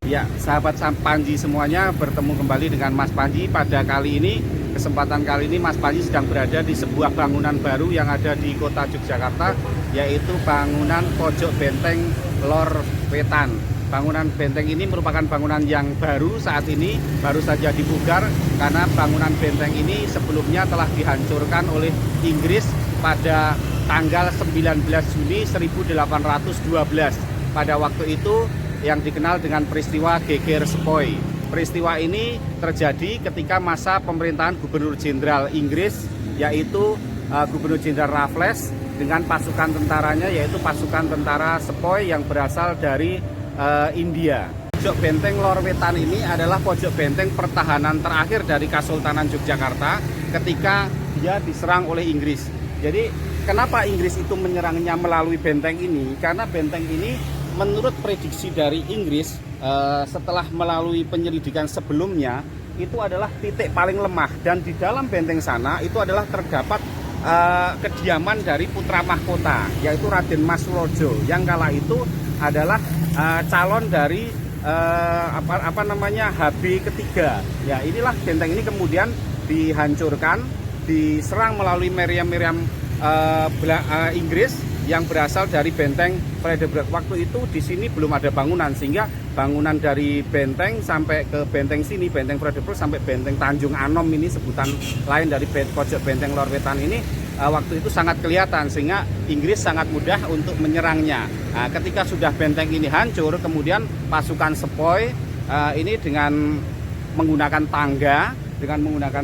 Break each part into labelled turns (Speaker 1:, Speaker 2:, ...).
Speaker 1: Ya, sahabat Panji semuanya, bertemu kembali dengan Mas Panji. Pada kesempatan kali ini Mas Panji sedang berada di sebuah bangunan baru yang ada di kota Yogyakarta, yaitu bangunan Pojok Benteng Lor Wetan. Bangunan benteng ini merupakan bangunan yang baru saat ini, baru saja dipugar, karena bangunan benteng ini sebelumnya telah dihancurkan oleh Inggris pada tanggal 19 Juni 1812. Pada waktu itu yang dikenal dengan peristiwa Geger Sepoi. Peristiwa ini terjadi ketika masa pemerintahan Gubernur Jenderal Inggris, yaitu Gubernur Jenderal Raffles, dengan pasukan tentaranya, yaitu pasukan tentara Sepoi yang berasal dari India. Pojok Benteng Lor Wetan ini adalah pojok benteng pertahanan terakhir dari Kesultanan Yogyakarta ketika dia diserang oleh Inggris. Jadi kenapa Inggris itu menyerangnya melalui benteng ini? Karena benteng ini menurut prediksi dari Inggris, setelah melalui penyelidikan sebelumnya, itu adalah titik paling lemah, dan di dalam benteng sana itu adalah terdapat kediaman dari putra mahkota, yaitu Raden Mas Surojo, yang kala itu adalah calon dari HB ketiga. Ya, inilah benteng ini kemudian dihancurkan, diserang melalui meriam-meriam Inggris yang berasal dari benteng Vredenburg. Waktu itu di sini belum ada bangunan, sehingga bangunan dari benteng sampai ke benteng sini, benteng Vredenburg sampai benteng Tanjung Anom, ini sebutan lain dari pojok benteng Lor Wetan ini, waktu itu sangat kelihatan, sehingga Inggris sangat mudah untuk menyerangnya. Nah, ketika sudah benteng ini hancur, kemudian pasukan Sepoi ini dengan menggunakan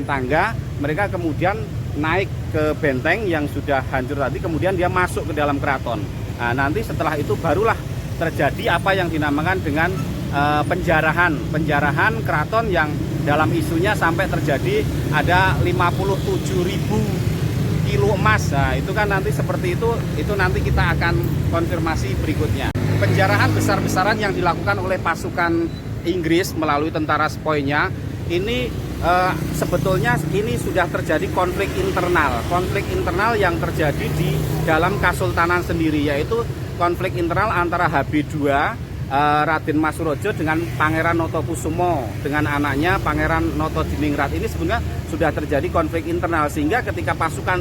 Speaker 1: tangga, mereka kemudian naik ke benteng yang sudah hancur tadi, kemudian dia masuk ke dalam keraton. Nah, nanti setelah itu barulah terjadi apa yang dinamakan dengan penjarahan keraton, yang dalam isunya sampai terjadi ada 57.000 kilo emas. Nah, itu kan nanti seperti itu nanti kita akan konfirmasi berikutnya. Penjarahan besar-besaran yang dilakukan oleh pasukan Inggris melalui tentara Sepoinya ini, sebetulnya ini sudah terjadi konflik internal yang terjadi di dalam Kesultanan sendiri, yaitu konflik internal antara HB2 Raden Mas Surojo dengan Pangeran Notokusumo dengan anaknya Pangeran Notodiningrat. Ini sebenarnya sudah terjadi konflik internal, sehingga ketika pasukan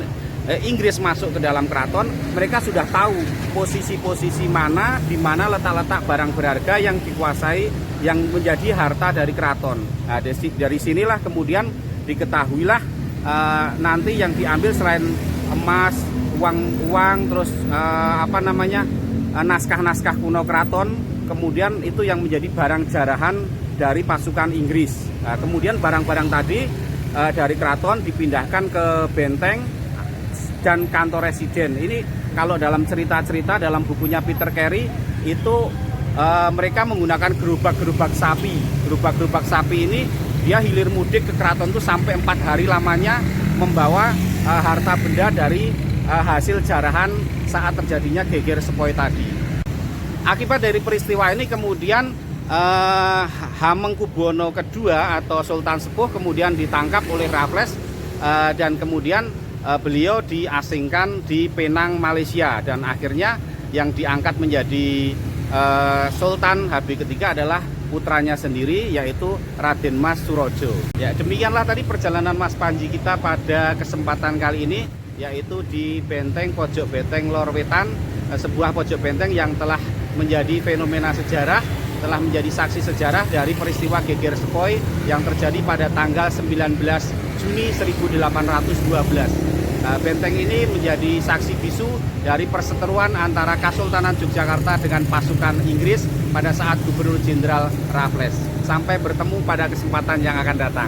Speaker 1: Inggris masuk ke dalam keraton, mereka sudah tahu posisi-posisi mana, di mana letak-letak barang berharga yang dikuasai, yang menjadi harta dari keraton. Nah, dari sinilah kemudian diketahuilah nanti yang diambil selain emas, uang, terus naskah-naskah kuno keraton, kemudian itu yang menjadi barang jarahan dari pasukan Inggris. Nah, kemudian barang-barang tadi dari keraton dipindahkan ke benteng dan kantor residen. Ini kalau dalam cerita-cerita dalam bukunya Peter Carey itu mereka menggunakan gerobak-gerobak sapi. Gerobak-gerobak sapi ini dia hilir mudik ke keraton itu sampai 4 hari lamanya, membawa harta benda dari hasil jarahan saat terjadinya Geger Sepoi tadi. Akibat dari peristiwa ini kemudian Hamengkubuwono II atau Sultan Sepuh kemudian ditangkap oleh Raffles, dan kemudian beliau diasingkan di Penang, Malaysia, dan akhirnya yang diangkat menjadi Sultan HB ketiga adalah putranya sendiri, yaitu Raden Mas Surojo. Ya, demikianlah tadi perjalanan Mas Panji kita pada kesempatan kali ini, yaitu di Pojok Benteng Lor Wetan, sebuah pojok benteng yang telah menjadi fenomena sejarah, telah menjadi saksi sejarah dari peristiwa Geger Sepoi yang terjadi pada tanggal 19 Juni 1812. Benteng ini menjadi saksi bisu dari perseteruan antara Kesultanan Yogyakarta dengan pasukan Inggris pada saat Gubernur Jenderal Raffles. Sampai bertemu pada kesempatan yang akan datang.